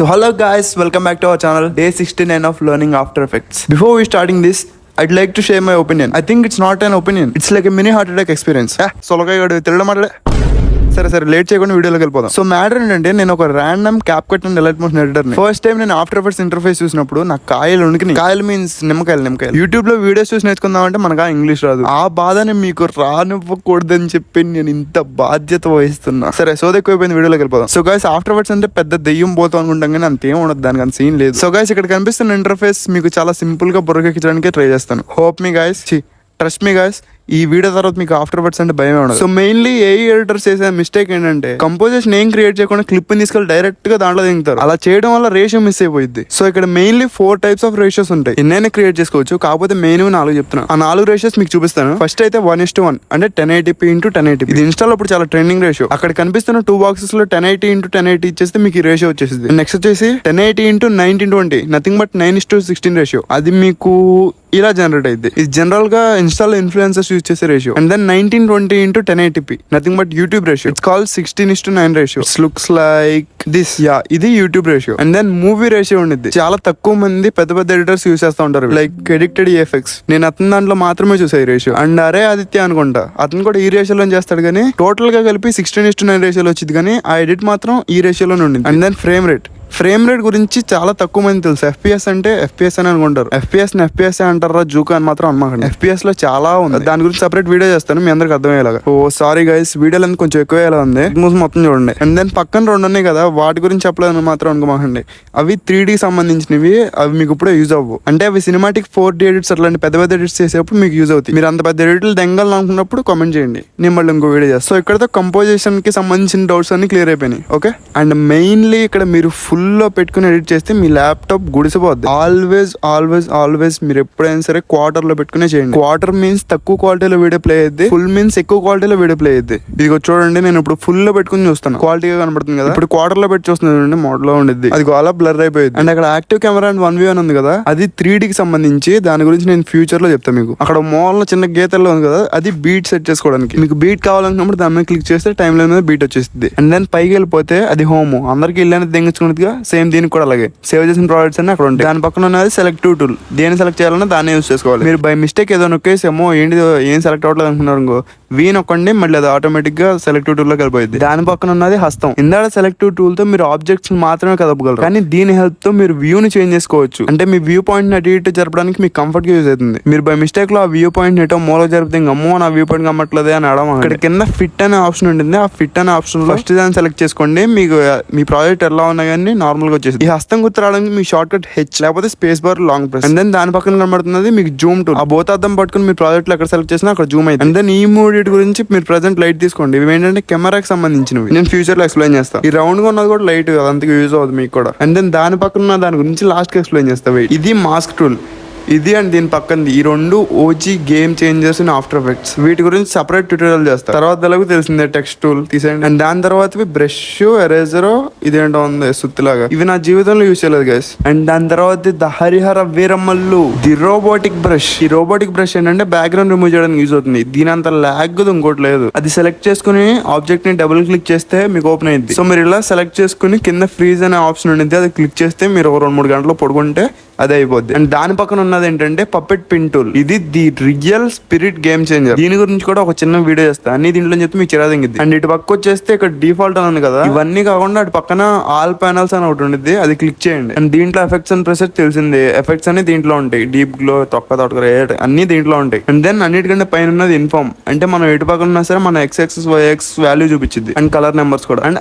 So hello guys, welcome back to our channel, day 69 of learning After Effects. Before we starting this, I'd like to share my opinion. I think it's not an opinion, it's like a mini heart attack experience. సరే late చేయకుండా వీడియోలోకి వెళ్ళిపోదాం. So matter ఏంటంటే నేను ఒక random cap cut and elite motion editor ని first time నేను after effects interface చూసినప్పుడు నాకు కాయలు ఉనికి, కాయలు మీన్స్ నిమ్మకాయలు యూట్యూబ్ లో వీడియోస్ చూసి నేర్చుకుందామంటే మనకు ఇంగ్లీష్ రాదు. ఆ బాధని మీకు రానివ్వకూడదని చెప్పి నేను ఇంత బాధ్యత వహిస్తున్నా. సరే సోది ఎక్కువైపోయింది, వీడియోలోకి వెళ్ళిపోదాం. సో గైస్ ఆఫ్టర్ ఎఫెక్ట్స్ అంటే పెద్ద దెయ్యం పోతాం అనుకుంటాం కానీ అంతేం ఉండదు, దానికి అంత సీన్ లేదు. సో గైస్ ఇక్కడ కనిపిస్తున్న ఇంటర్ఫేస్ మీకు చాలా సింపుల్ గా బుర్రకెక్కించడానికి ట్రై చేస్తాను. Hope me guys, trust me guys, ఈ వీడియో తర్వాత మీకు ఆఫ్టర్ ఎఫెక్ట్స్ అంటే భయమే ఉండదు. సో మెయిన్లీ ఏ ఎడిటర్స్ చేసే మిస్టేక్ ఏంటంటే కంపోజిషన్ ఏం క్రియేట్ చేయకుండా క్లిప్ తీసుకెళ్ళి డైరెక్ట్ గా దాంట్లో దిగుతారు. అలా చేయడం వల్ల రేషియో మిస్ అయిపోయింది. సో ఇక్కడ మెయిన్లీ 4 types ఆఫ్ రేషియోస్ ఉంటాయి. ఎన్నైనా క్రియేట్ చేసుకోవచ్చు, కాకపోతే మెయిన్ 4 చెప్తున్నాను. ఆ 4 రేషియోస్ మీకు చూపిస్తాను. ఫస్ట్ అయితే 1:1 అంటే 1080p × 1080p. ఇది ఇన్స్టాల్ అప్పుడు చాలా ట్రెండింగ్ రేషియో. అక్కడ కనిపిస్తున్న 2 బాక్సెస్ లో 1080 × 1080 ఇచ్చేస్తే మీకు ఈ రేషియో వచ్చేసింది. నెక్స్ట్ వచ్చేసి 1080 × 1920, నథింగ్ బట్ 9:16 రేషియో. అది మీకు ఇలా జనరేట్ అయింది. ఇది జనరల్ గా ఇన్స్టాల్ ఇన్ఫ్లుయెన్సర్స్ యూజ్ చేసే ratio. And then 1920 × 1080p, nothing but YouTube ratio. It's called 16:9 ratio. It's looks like this. ఇది YouTube ratio. And then movie ratio ఉండిద్ది. చాలా తక్కువ మంది పెద్ద ఎడిటర్స్ యూజ్ చేస్తూ ఉంటారు, లైక్ ఎడిక్టెడ్ ఎఫెక్ట్స్. నేను అతని దాంట్లో మాత్రమే చూసాను ఈ రేషియో. అండ్ అరే ఆదిత్య అనుకుంటా, అతను కూడా ఈ రేషియోలో చేస్తాడు, కానీ టోటల్ గా కలిపి 16:9 రేషియోలో వచ్చింది, కానీ ఆ ఎడిట్ మాత్రం ఈ రేషియోలో ఉండింది. అండ్ దెన్ ఫ్రేమ్ రేట్ గురించి చాలా తక్కువ మంది తెలుసు. FPS అంటే FPS అని అనుకుంటారు. FPS అంటారా జూకా అని మాత్రం అనమాకండి. FPS లో చాలా ఉంది, దాని గురించి సపరేట్ వీడియో చేస్తాను మీ అందరికి అర్థమయ్యేలాగా. ఓ సారీ గైస్, వీడియోలో కొంచెం ఎక్కువ ఉంది, మొత్తం చూడండి. అండ్ దెన్ పక్కన 2 ఉన్నాయి కదా, వాటి గురించి చెప్పలేదని మాత్రం అనుకోమాకండి. అవి 3D సంబంధించినవి, అవి మీకు ఇప్పుడే యూజ్ అవ్వవు. అంటే అవి సినిమాటిక్ 4D ఎడిట్స్ అట్లాంటి పెద్ద ఎడిట్స్ చేసేప్పుడు మీకు యూజ్ అవుతాయి. మీరు అంత పెద్ద ఎడిట్లు దెంగాలని అనుకున్నప్పుడు కామెంట్ చేయండి, నేను మళ్ళీ ఇంకో వీడియో చేస్తాను. సో ఇక్కడతో కంపోజిషన్ కి సంబంధించిన డౌట్స్ అన్ని క్లియర్ అయిపోయినాయి. ఓకే. అండ్ మెయిన్లీ ఇక్కడ మీరు ఫుల్ లో పెట్టుకుని ఎడిట్ చేస్తే మీ ల్యాప్టాప్ గుడిసిపోద్ది. ఆల్వేస్ మీరు ఎప్పుడైనా సరే క్వార్టర్ లో పెట్టుకునే చేయండి. క్వార్టర్ మీన్స్ తక్కువ క్వాలిటీలో వీడియో ప్లే అయ్యింది, ఫుల్ మీన్స్ ఎక్కువ క్వాలిటీలో వీడియో ప్లే అయ్యింది. ఇది చూడండి, నేను ఇప్పుడు ఫుల్ లో పెట్టుకుని చూస్తాను, క్వాలిటీగా కనబడుతుంది కదా. ఇప్పుడు క్వార్టర్ లో పెట్టి చూస్తుంది, మోడ్ లో ఉండిద్ది, అది అలా బ్లర్ అయిపోయింది. అండ్ అక్కడ యాక్టివ్ కెమెరా అండ్ 1v1 ఉంది కదా, అది 3D కి సంబంధించి. దాని గురించి నేను ఫ్యూచర్ లో చెప్తాను మీకు. అక్కడ మూలలో చిన్న గీతల్లో ఉంది కదా, అది బీట్ సెట్ చేసుకోవడానికి. మీకు బీట్ కావాలనుకున్నప్పుడు దాని మీద క్లిక్ చేస్తే టైం లైన్ మీద బీట్ వచ్చేస్తుంది. అండ్ దెన్ పైకి వెళ్ళిపోతే అది హోమ్, అందరికి ఇల్లు అనేది దెంగించుకున్నట్టుగా సేమ్ దీనికి కూడా అలాగే సేవ్ చేసిన ప్రాడక్ట్స్ అన్ని అక్కడ ఉంటాయి. దాని పక్కన ఉన్నది సెలెక్టివ్ టూల్. దేని సెలెక్ట్ చేయాలన్నా దాన్ని యూజ్ చేసుకోవాలి. మీరు బై మిస్టేక్ ఏదో నొక్కేసేమో ఏం సెలెక్ట్ అవ్వట్లేదు అనుకున్నారు, వీ నొక్కండి, మళ్ళీ అది ఆటోమేటిక్ గా సెలెక్టివ్ టూల్ లో కలిపోయింది. దాని పక్కన ఉన్నది హస్తం. ఇందాక సెలెక్టివ్ టూల్ తో మీరు ఆబ్జెక్ట్స్ మాత్రమే కదపగలరు, కానీ దీని హెల్ప్ తో మీరు వ్యూ ని చేంజ్ చేసుకోవచ్చు. అంటే మీ వ్యూ పాయింట్ అటు ఇటు జరపడానికి మీకు కంఫర్ట్ గా యూజ్ అవుతుంది. మీరు బై మిస్టేక్ లో ఆ వ్యూ పాయింట్ ఎటో మూల జరిపితే అమ్మో నా వ్యూ పాయింట్ కమ్మట్లేదే అని అడమ. ఇక్కడ కింద ఫిట్ అనే ఆప్షన్ ఉంటుంది. ఆ ఫిట్ అనే ఆప్షన్ ఫస్ట్ దాన్ని సెలెక్ట్ చేసుకోండి. మీకు మీ ప్రాజెక్ట్ ఎలా ఉన్నా కానీ నార్మల్ గా వచ్చేసి. ఈ హస్తం గుర్తు రావడానికి మీ షార్ట్ కట్ H లేకపోతే space bar long press. And then దాని పక్కన కనబడుతున్నది మీకు జూమ్ టూల్. ఆ బోత్ అద్దం పట్టుకుని మీ ప్రాజెక్ట్ లో ఎక్కడ సెలెక్ట్ చేసినా అక్కడ జూమ్ అయితే. అండ్ దెన్ ఈ మూడిటి గురించి మీరు ప్రెసెంట్ లైట్ తీసుకోండి. ఇవి ఏంటంటే కెమెరాకి సంబంధించినవి, నేను ఫ్యూచర్ లో ఎక్స్ప్లెయిన్ చేస్తాను. ఈ రౌండ్ గా ఉన్నది కూడా లైట్, అంతగా యూజ్ అవుతుంది మీకు కూడా. అండ్ దెన్ దాని పక్కన ఉన్న దాని గురించి లాస్ట్ కి ఎక్స్ప్లెయిన్ చేస్తా. ఇది మాస్క్ టూల్. ఇది అండ్ దీని పక్కనది, ఈ 2 OG game changers in after effects. వీటి గురించి సపరేట్ ట్యూటోరియల్ చేస్తారు. తర్వాత ఎలాగో తెలిసిందే, టెక్స్ట్ టూల్ తీసేయండి. అండ్ దాని తర్వాత బ్రష్, ఎరేజర్, ఇదేంటో ఉంది సుత్తిలాగా, ఇవి నా జీవితంలో యూజ్ చేయలేదు గైస్. అండ్ దాని తర్వాత the Harihara Veeramallu, the robotic brush. ఈ రోబోటిక్ బ్రష్ ఏంటంటే బ్యాక్గ్రౌండ్ రిమూవ్ చేయడానికి యూజ్ అవుతుంది. దీని అంత లాగ్ ఇంకోటి లేదు. అది సెలెక్ట్ చేసుకుని ఆబ్జెక్ట్ ని డబుల్ క్లిక్ చేస్తే మీకు ఓపెన్ అయింది. సో మీరు ఇలా సెలెక్ట్ చేసుకుని కింద ఫ్రీజ్ అనే ఆప్షన్ ఉండింది, అది క్లిక్ చేస్తే మీరు 2-3 గంటలు పడుకుంటే అదే అయిపోద్ది. అండ్ దాని పక్కన ఉన్నది ఏంటంటే పప్పెట్ పిన్ టూల్. ఇది the real spirit game changer. దీని గురించి కూడా ఒక చిన్న వీడియో చేస్తా, అన్ని దీంట్లో చెప్తే మీకు చిరాదింగిద్ది. అండ్ ఇటు పక్క వచ్చేస్తే ఇక్కడ డిఫాల్ట్ అని ఉంది కదా, ఇవన్నీ కాకుండా అటు పక్కన ఆల్ ప్యానల్స్ అని ఒకటి ఉండిద్ది, అది క్లిక్ చేయండి. అండ్ దీంట్లో ఎఫెక్ట్స్ అండ్ ప్రెసెట్ తెలిసిందే, ఎఫెక్ట్స్ అన్ని దీంట్లో ఉంటాయి. డీప్ గ్లో, తొక్క అన్ని దీంట్లో ఉంటాయి. అండ్ దెన్ అన్నిటికంటే పైన ఉన్నది ఇన్ఫార్మ్, అంటే మనం ఎటు పక్కన ఉన్నా సరే మన X వాల్యూ చూపించింది. అండ్ కలర్ నెంబర్స్ కూడా. అండ్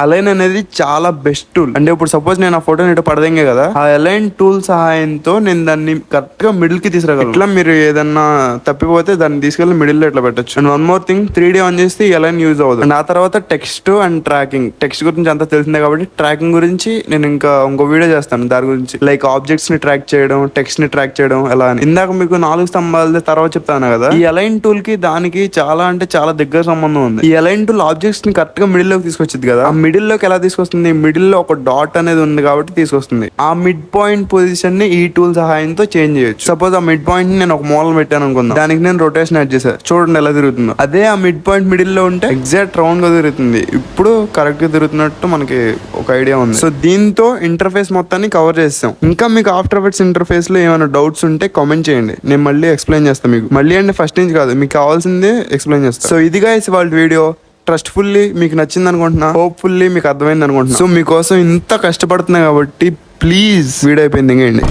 అలైన్ అనేది చాలా బెస్ట్ టూల్. అంటే ఇప్పుడు సపోజ్ నేను ఆ ఫోటోని ఇటు పడదంగే కదా, ఆ అలైన్ టూల్ సహాయంతో నేను దాన్ని కరెక్ట్ గా మిడిల్ కి తీసుకురాగలను. ఇట్లా మీరు ఏదన్నా తప్పిపోతే దాన్ని తీసుకెళ్లి మిడిల్ లో ఇట్లా పెట్టచ్చు. And 1 more thing, 3D on చేస్తే ఎలా యూజ్ అవుతుంది. అండ్ ఆ తర్వాత టెక్స్ట్ అండ్ ట్రాకింగ్. టెక్స్ట్ గురించి అంతా తెలిసిందే కాబట్టి ట్రాకింగ్ గురించి నేను ఇంకో వీడియో చేస్తాను దాని గురించి. లైక్ ఆబ్జెక్ట్స్ ని ట్రాక్ చేయడం, టెక్స్ట్ ని ట్రాక్ చేయడం ఎలా అని. ఇందాక మీకు 4 స్తంభాల తర్వాత చెప్తాను కదా, ఈ అలైన్ టూల్ కి దానికి చాలా అంటే చాలా దగ్గర సంబంధం ఉంది. ఈ అలైన్ టూల్ ఆబ్జెక్ట్స్ ని కరెక్ట్ గా మిడిల్ లోకి తీసుకొచ్చింది కదా, ఆ మిడిల్ లోకి ఎలా తీసుకొస్తుంది, మిడిల్ లో ఒక డాట్ అనేది ఉంది కాబట్టి తీసుకొస్తుంది. ఆ మిడ్ పాయింట్ పొజిషన్ ని ఈ టూల్ సహాయంతో చేంజ్ చేయొచ్చు. సపోజ్ ఆ మిడ్ పాయింట్ నేను ఒక మూల పెట్టాను అనుకుందాం, దానికి నేను రొటేషన్ యాడ్ చేశాను, చూడండి ఎలా తిరుగుతుందో. అదే ఆ మిడ్ పాయింట్ మిడిల్ లో ఉంటే ఎగ్జాక్ట్ రౌండ్ గా తిరుగుతుంది. ఇప్పుడు కరెక్ట్ గా తిరుగుతున్నట్టు మనకి ఒక ఐడియా ఉంది. సో దీంతో ఇంటర్ఫేస్ మొత్తాన్ని కవర్ చేస్తాం. ఇంకా మీకు ఆఫ్టర్ ఎఫెక్ట్స్ ఇంటర్ఫేస్ లో ఏమైనా డౌట్స్ ఉంటే కామెంట్ చేయండి, నేను మళ్ళీ ఎక్స్ప్లెయిన్ చేస్తాను మీకు. మళ్ళీ అంటే ఫస్ట్ నుంచి కాదు, మీకు కావాల్సిందే ఎక్స్ప్లెయిన్ చేస్తాను. సో ఇది గైస్ వాళ్ళ వీడియో. ట్రస్ట్ఫుల్లీ మీకు నచ్చింది అనుకుంటున్నా, హోప్ఫుల్లీ మీకు అర్థమైంది అనుకుంటున్నా. సో మీకోసం ఇంత కష్టపడుతున్నా కాబట్టి ప్లీజ్ వీడియో అయిపోయింది ఇంకేండి.